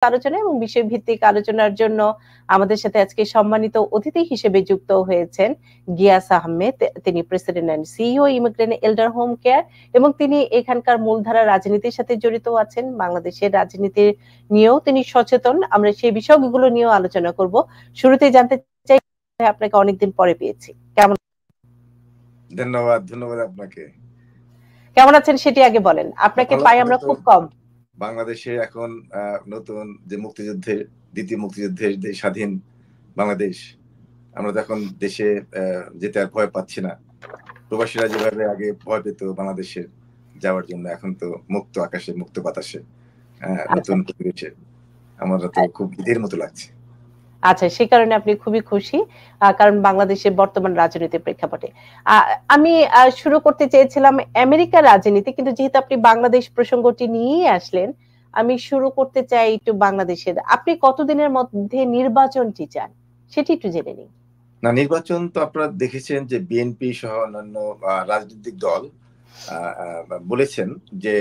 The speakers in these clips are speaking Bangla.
আলোচনা এবং বিষয়ভিত্তিক আলোচনার জন্য আমাদের সাথে আজকে সম্মানিত অতিথি হিসেবে যুক্ত হয়েছেন গিয়াস আহমেদ। তিনি president and CEO immigrant elder home care এবং তিনি এখানকার মূলধারা রাজনীতির সাথে জড়িত আছেন। বাংলাদেশের রাজনীতি নিয়েও তিনি সচেতন। আমরা সেই বিষয়গুলো নিয়েও আলোচনা করব। শুরুতেই জানতে চাই, আপনাকে অনেকদিন পরে পেয়েছি, কেমন? ধন্যবাদ আপনাকে। কেমন আছেন সেটি আগে বলেন। আপনাকে পাই আমরা খুব কম। বাংলাদেশে এখন নতুন যে মুক্তিযুদ্ধের, দ্বিতীয় মুক্তিযুদ্ধের যে স্বাধীন বাংলাদেশ, আমরা তো এখন দেশে যেতে আর ভয় পাচ্ছি না। প্রবাসীরা যেভাবে আগে ভয় পেত বাংলাদেশে যাওয়ার জন্য, এখন তো মুক্ত আকাশে, মুক্ত বাতাসে, নতুন পরিবেশে আমরা তো খুব ঈদের মতো লাগছে। আচ্ছা, সেই কারণে আপনি খুবই খুশি, কারণ বাংলাদেশের বর্তমান রাজনীতির প্রেক্ষাপটে আমি শুরু করতে চেয়েছিলাম আমেরিকার রাজনীতি, কিন্তু যেহেতু আপনি বাংলাদেশ প্রসঙ্গটি নিয়েই আসলেন, আমি শুরু করতে চাই একটু বাংলাদেশের। আপনি কতদিনের মধ্যে নির্বাচনটি চান সেটি একটু জেনে নিন। না, নির্বাচন তো আপনারা দেখেছেন যে বিএনপি সহ অন্যান্য রাজনৈতিক দল বলেছেন যে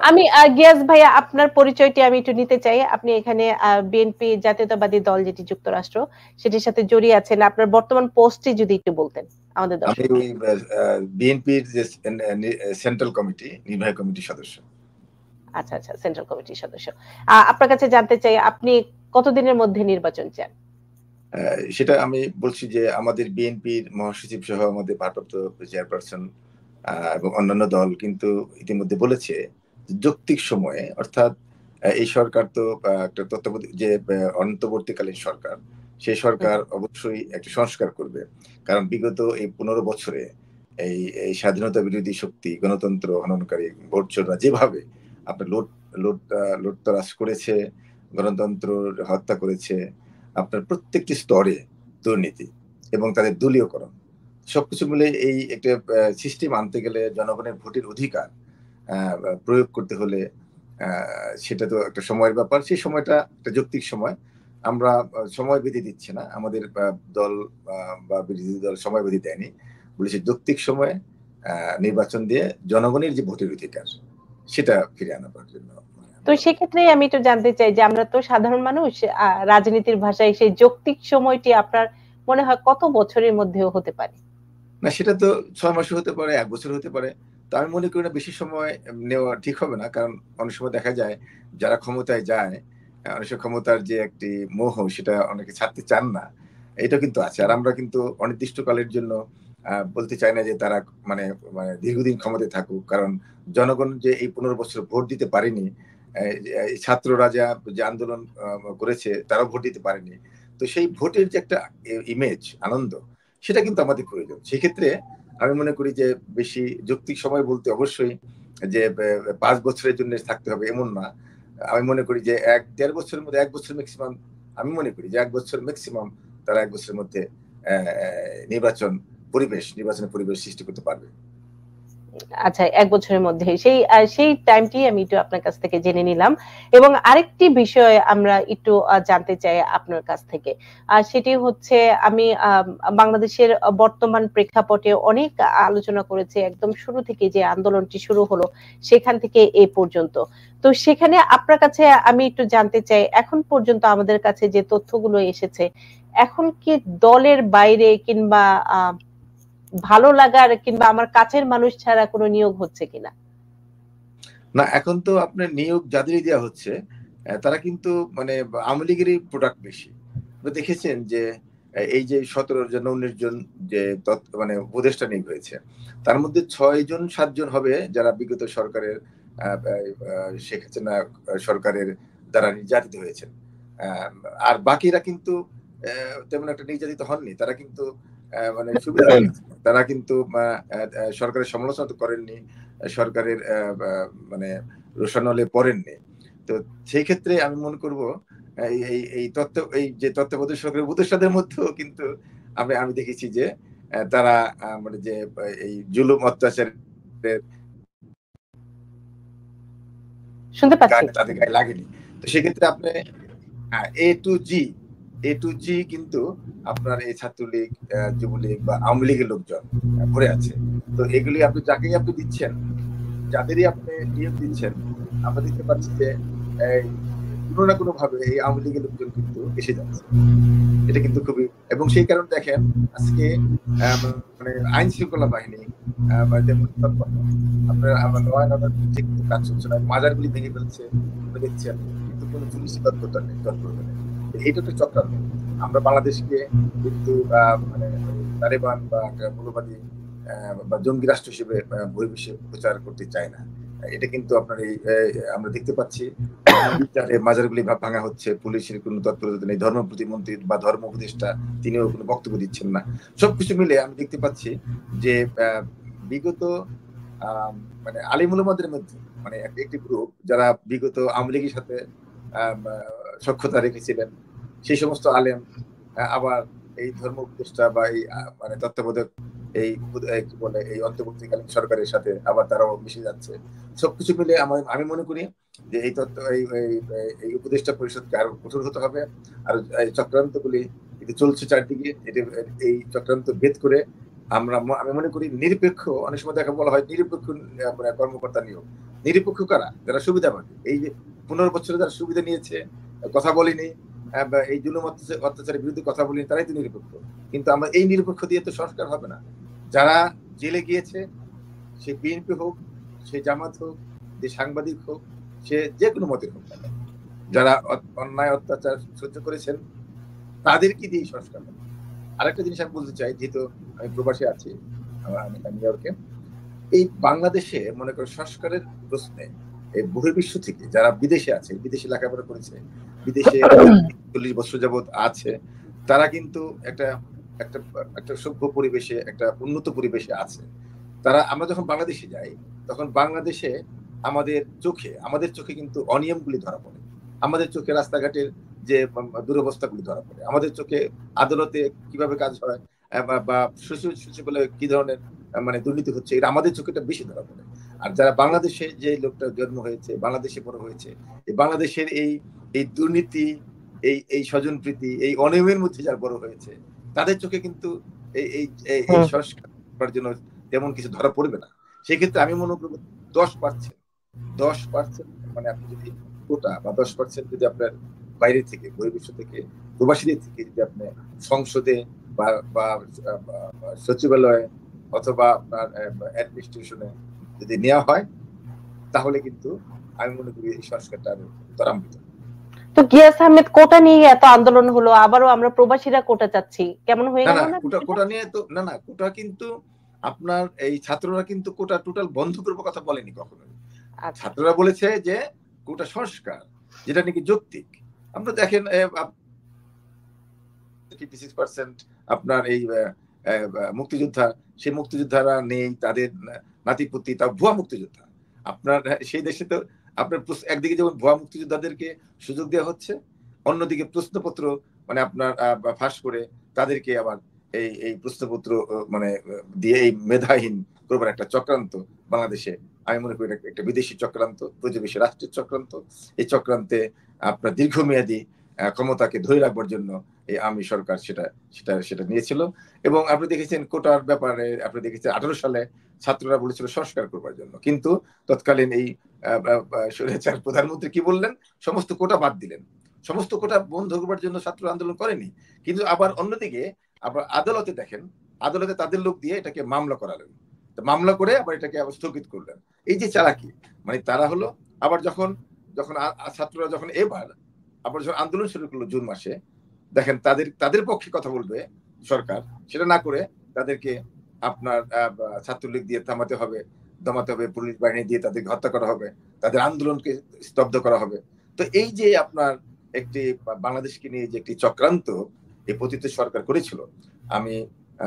আমি গিয়াস ভাইয়া, আপনার পরিচয়টি আমি একটু নিতে চাই। আপনি এখানে বিএনপি জাতীয়তাবাদী দল যেটি যুক্তরাষ্ট্র, সেটির সাথে জড়িয়ে আছেন। আপনার বর্তমান পোস্টটি যদি একটু বলতেন আমাদের দর্শক। আমি বিএনপির যে সেন্ট্রাল কমিটি, নির্বাহী কমিটির সদস্য। আচ্ছা, সেন্ট্রাল কমিটির সদস্য। আপনার কাছে জানতে চাই, আপনি কতদিনের মধ্যে নির্বাচন চান? সেটা আমি বলছি যে আমাদের বিএনপির মহাসচিব সহ আমাদের ভারপ্রাপ্ত চেয়ারপারসন এবং অন্যান্য দল কিন্তু ইতিমধ্যে বলেছে যৌক্তিক সময়ে, অর্থাৎ এই সরকার তো একটা তত্ত্বাবধায়ক যে অন্তর্বর্তীকালীন সরকার, সেই সরকার অবশ্যই একটা সংস্কার করবে। কারণ বিগত এই 15 বছরে এই স্বাধীনতা বিরোধী শক্তি, গণতন্ত্র হননকারী ভোট চোররা যেভাবে আপনার লুটতরাজ করেছে, গণতন্ত্র হত্যা করেছে, আপনার প্রত্যেকটি স্তরে দুর্নীতি এবং তাদের দলীয়করণ, সবকিছু মিলে এই একটা সিস্টেম আনতে গেলে জনগণের ভোটের অধিকার প্রয়োগ করতে হলে সেটা তো একটা সময়ের ব্যাপার। সেই সময়টা একটা যৌক্তিক সময়। আমরা সময় বেঁধে দিচ্ছি না, আমাদের দল বা বিরোধী দল সময় বেঁধে দেয়নি, বলেছে যৌক্তিক সময়ে নির্বাচন দিয়ে জনগণের যে ভোটের অধিকার সেটা ফিরে আনার জন্য। তো সেক্ষেত্রে আমি একটু জানতে চাই যে আমরা তো সাধারণ মানুষ, রাজনীতির ভাষায় সেই যৌক্তিক সময়টি আপনার মনে হয় কত বছরের মধ্যেও হতে পারে? না, সেটা তো 6 মাসে হতে পারে, 1 বছর হতে পারে। তো আমি মনে করি না বেশি সময় নেওয়া ঠিক হবে না, কারণ অনেক সময় দেখা যায় যারা ক্ষমতায় যায়, অনেক সময় ক্ষমতার যে একটি মোহ সেটা অনেকে ছাড়তে চান না, এটা কিন্তু আছে। আর আমরা কিন্তু অনির্দিষ্টকালের জন্য বলতে চাই না যে তারা মানে দীর্ঘদিন ক্ষমতায় থাকুক, কারণ জনগণ যে এই 15 বছর ভোট দিতে পারেনি, ছাত্ররা যে আন্দোলন করেছে তারাও ভোট দিতে পারেনি, তো সেই ভোটের যে একটা ইমেজ, আনন্দ, সেটা কিন্তু আমাদের প্রয়োজন। সেক্ষেত্রে আমি মনে করি যে বেশি যৌক্তিক সময় বলতে অবশ্যই যে 5 বছরের জন্য থাকতে হবে এমন না। আমি মনে করি যে 1-1.5 বছরের মধ্যে, 1 বছর ম্যাক্সিমাম, আমি মনে করি যে 1 বছর ম্যাক্সিমাম তারা 1 বছরের মধ্যে নির্বাচনের পরিবেশ সৃষ্টি করতে পারবে। আচ্ছা, 1 বছরের মধ্যে সেই টাইমটি আমি একটু আপনার কাছ থেকে জেনে নিলাম। এবং আরেকটি বিষয় আমরা একটু জানতে চাই আপনার কাছ থেকে, সেটি হচ্ছে আমি বাংলাদেশের বর্তমান প্রেক্ষাপটে অনেক আলোচনা করেছি, একদম শুরু থেকে যে আন্দোলনটি শুরু হলো সেখান থেকে এই পর্যন্ত। তো সেখানে আপনার কাছে আমি একটু জানতে চাই, এখন পর্যন্ত আমাদের কাছে যে তথ্যগুলো এসেছে, এখন কি দলের বাইরে কিংবা ভালো লাগার কিংবা আমার কাছের মানুষ ছাড়া কোনো নিয়োগ হচ্ছে কিনা? না, এখন তো আপনার নিয়োগ যাদেরই দেওয়া হচ্ছে তারা কিন্তু মানে আওয়ামী লীগেরই প্রোডাক্ট বেশি। দেখেছেন যে এই যে 17 জন 19 জন যে মানে উপদেষ্টা নিয়োগ হয়েছে, তার মধ্যে 6 জন 7 জন হবে যারা বিগত সরকারের শেখ হাসিনা সরকারের দ্বারা নির্যাতিত হয়েছেন। আর বাকিরা কিন্তু তেমন একটা নির্যাতিত হননি, তারা কিন্তু মানে সুবিধা, তারা কিন্তু সরকারের সমালোচনা করেননি, সরকারের মানে রোশানলে পড়েননি। তো সেই ক্ষেত্রে আমি মনে করব এই যে তত্ত্বাবধায়ক সরকারের উপদেষ্টাদের মধ্যেও কিন্তু আমি দেখেছি যে তারা মানে যে এই জুলুম অত্যাচারের শুনতে পাচ্ছি তাদের গায়ে লাগেনি। তো সেক্ষেত্রে আপনি এ টু জি কিন্তু আপনার এই ছাত্রলীগ, যুবলীগ বা আওয়ামী লীগের লোকজন ভরে আছে। তো এগুলি আপনি যাকেই আপনি দিচ্ছেন, যাদেরই আপনি নিয়োগ দিচ্ছেন, আমরা দেখতে পাচ্ছি যে কোনো না কোনো ভাবে এই আওয়ামী লীগের লোকজন কিন্তু এসে যাচ্ছে। এটা কিন্তু খুবই, এবং সেই কারণে দেখেন আজকে মানে আইন শৃঙ্খলা বাহিনী যেমন আপনার নয় নয় ঠিক কাজ চলছে না, মাজারগুলি ভেঙে ফেলছে দেখছেন, কিন্তু কোনো পুলিশি তৎপরতা নেই, তৎপরতা নেই। এটা তো চক্রান্ত। আমরা বাংলাদেশকে কিন্তু মানে তালেবান বা মৌলবাদী বা জঙ্গি রাষ্ট্র হিসেবে বহির্বিশ্বে প্রচার করতে চাই না। এটা কিন্তু আপনার এই আমরা দেখতে পাচ্ছি মাজারগুলি ভাঙা হচ্ছে, পুলিশের কোনো তৎপরতা নেই, ধর্ম প্রতিমন্ত্রী বা ধর্ম উপদেষ্টা তিনিও কোনো বক্তব্য দিচ্ছেন না। সবকিছু মিলে আমি দেখতে পাচ্ছি যে বিগত মানে আলিম উলামাদের মধ্যে মানে একটি গ্রুপ যারা বিগত আওয়ামী লীগের সাথে সখ্যতা রেখেছিলেন, সেই সমস্ত আলেম আবার এই ধর্ম উপদেষ্টা বা এই মানে তত্ত্বাবধায়ক এই কি বলে এই অন্তর্বর্তীকালীন সরকারের সাথে আবার তারাও মিশে যাচ্ছে। সবকিছু মিলে আমি মনে করি যে এই তত্ত্ব এই উপদেষ্টা পরিষদকে আরো কঠোর হতে হবে। আর এই চক্রান্তগুলি চলছে চারদিকে, এই চক্রান্ত ভেদ করে আমি মনে করি নিরপেক্ষ, অনেক সময় দেখা বলা হয় নিরপেক্ষ কর্মকর্তা নিয়োগ। নিরপেক্ষ কারা? যারা সুবিধাবাদী, এই যে 15 বছরে যারা সুবিধা নিয়েছে, কথা বলিনি, এই জুলুম অত্যাচারের বিরুদ্ধে কথা বলিনি, তারাই তো নিরপেক্ষ। কিন্তু আমরা এই নিরপেক্ষ দিয়ে তো সংস্কার হবে না। যারা জেলে গিয়েছে, সে বিএনপি হোক, সে জামাত হোক, যে সাংবাদিক হোক, সে যে কোনো মতের হোক, যারা অন্যায় অত্যাচার সহ্য করেছেন তাদেরকে দিয়ে সংস্কার হবে। আরেকটা জিনিস আমি বলতে চাই, যেহেতু আমি প্রবাসী আছি নিউ ইয়র্কে, এই বাংলাদেশে মনে করো সংস্কারের প্রশ্নে এই বহির্বিশ্ব থেকে যারা বিদেশে আছে, বিদেশে লেখাপড়া করেছে, বিদেশে 40 বছর যাবৎ আছে, তারা কিন্তু একটা একটা একটা সভ্য পরিবেশে, একটা উন্নত পরিবেশে আছে। তারা, আমরা যখন বাংলাদেশে যাই তখন বাংলাদেশে আমাদের চোখে কিন্তু অনিয়মগুলি ধরা পড়ে, আমাদের চোখে রাস্তাঘাটের যে দুরবস্থাগুলি ধরা পড়ে, আমাদের চোখে আদালতে কিভাবে কাজ হয় বা সচিবালয়ে কি ধরনের মানে দুর্নীতি হচ্ছে, এটা আমাদের চোখেটা বেশি ধরা পড়ে। আর যারা বাংলাদেশে যে লোকটা জন্ম হয়েছে, বাংলাদেশে বড় হয়েছে, এই বাংলাদেশের এই দুর্নীতি, এই স্বজনপ্রীতি, এই অনিয়মের মধ্যে যারা বড় হয়েছে, তাদের চোখে কিন্তু এই সংস্কার করার জন্য তেমন কিছু ধরা পড়বে না। সেক্ষেত্রে আমি মনে করবো 10% মানে আপনি যদি কোটা বা 10% যদি আপনার বাইরে থেকে, বহির্বিশ্ব থেকে, প্রবাসীদের থেকে যদি আপনি সংসদে বা সচিবালয়ে অথবা আপনার অ্যাডমিনিস্ট্রেশনে যদি নেওয়া হয়, তাহলে কিন্তু আমি মনে করি এই সংস্কারটা আরো ত্বরান্বিত। তো গিয়াস আহমেদ, কোটা নিয়ে এত আন্দোলন হলো, আবারও আমরা প্রবাসীরা কোটা চাচ্ছি, কেমন হয়ে গেল না? কোটা নিয়ে তো না, কোটা কিন্তু আপনার এই ছাত্ররা কিন্তু কোটা টোটাল বন্ধ করবো কথা বলেনি কখনো। ছাত্ররা বলেছে যে কোটা সংস্কার, যেটা নাকি যৌক্তিক। আমরা দেখেন 56% আপনার এই মুক্তিযোদ্ধা, সেই মুক্তিযোদ্ধারা নেই, তাদের নাতিপুতি তা ভুয়া মুক্তিযোদ্ধা। আপনার সেই দেশে তো আপনার একদিকে যেমন ভুয়া মুক্তিযোদ্ধাদেরকে সুযোগ দেওয়া হচ্ছে, অন্যদিকে প্রশ্নপত্র মানে আপনার ফাঁস করে তাদেরকে আবার এই প্রশ্নপত্র মানে দিয়ে এই মেধাহীন করবার একটা চক্রান্ত বাংলাদেশে, আমি মনে করি একটা বিদেশি চক্রান্ত, প্রতিবেশী রাষ্ট্রের চক্রান্ত। এই চক্রান্তে আপনার দীর্ঘমেয়াদী ক্ষমতাকে ধরে রাখবার জন্য এই আওয়ামী সরকার সেটা নিয়েছিল। এবং আপনি দেখেছেন কোটার ব্যাপারে, আপনি দেখেছেন 18 সালে ছাত্ররা বলেছিল সংস্কার করবার জন্য, কিন্তু তৎকালীন এই স্বৈরাচার প্রধানমন্ত্রী কি বললেন? সমস্ত কোটা বাদ দিলেন। সমস্ত কোটা বন্ধ করবার জন্য ছাত্র আন্দোলন করেনি, কিন্তু আবার অন্যদিকে আবার আদালতে দেখেন, আদালতে তাদের লোক দিয়ে এটাকে মামলা করালেন, মামলা করে আবার এটাকে আবার স্থগিত করলেন। এই যে চালাকি, মানে তারা হলো আবার যখন ছাত্ররা যখন এবার আবার যখন আন্দোলন শুরু করলো জুন মাসে, দেখেন তাদের পক্ষে কথা বলবে সরকার, সেটা না করে তাদেরকে আপনার ছাত্রলীগ দিয়ে দমাতে হবে, পুলিশ বাহিনী দিয়ে তাদেরকে হত্যা করা হবে, তাদের আন্দোলনকে স্তব্ধ করা হবে। তো এই যে আপনার একটি বাংলাদেশকে নিয়ে যে একটি চক্রান্ত এই পতিত সরকার করেছিল, আমি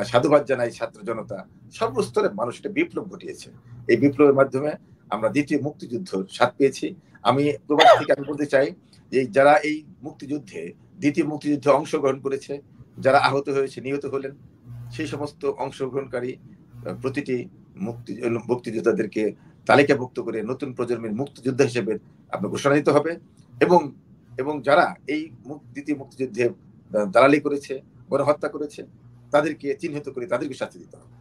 সাধুবাদ জানাই ছাত্র জনতা, সর্বস্তরের মানুষ একটা বিপ্লব ঘটিয়েছে। এই বিপ্লবের মাধ্যমে আমরা দ্বিতীয় মুক্তিযুদ্ধের স্বাদ পেয়েছি। আমি প্রবাস থেকে আমি বলতে চাই যে যারা এই মুক্তিযুদ্ধে, দ্বিতীয় মুক্তিযুদ্ধে অংশগ্রহণ করেছে, যারা আহত হয়েছে, নিহত হলেন, সেই সমস্ত অংশগ্রহণকারী প্রতিটি মুক্তিযোদ্ধাদেরকে তালিকাভুক্ত করে নতুন প্রজন্মের মুক্তিযোদ্ধা হিসেবে আপনার ঘোষণা দিতে হবে। এবং যারা এই দ্বিতীয় মুক্তিযুদ্ধে দালালি করেছে, গণহত্যা করেছে, তাদেরকে চিহ্নিত করে তাদেরকে শাস্তি দিতে হবে।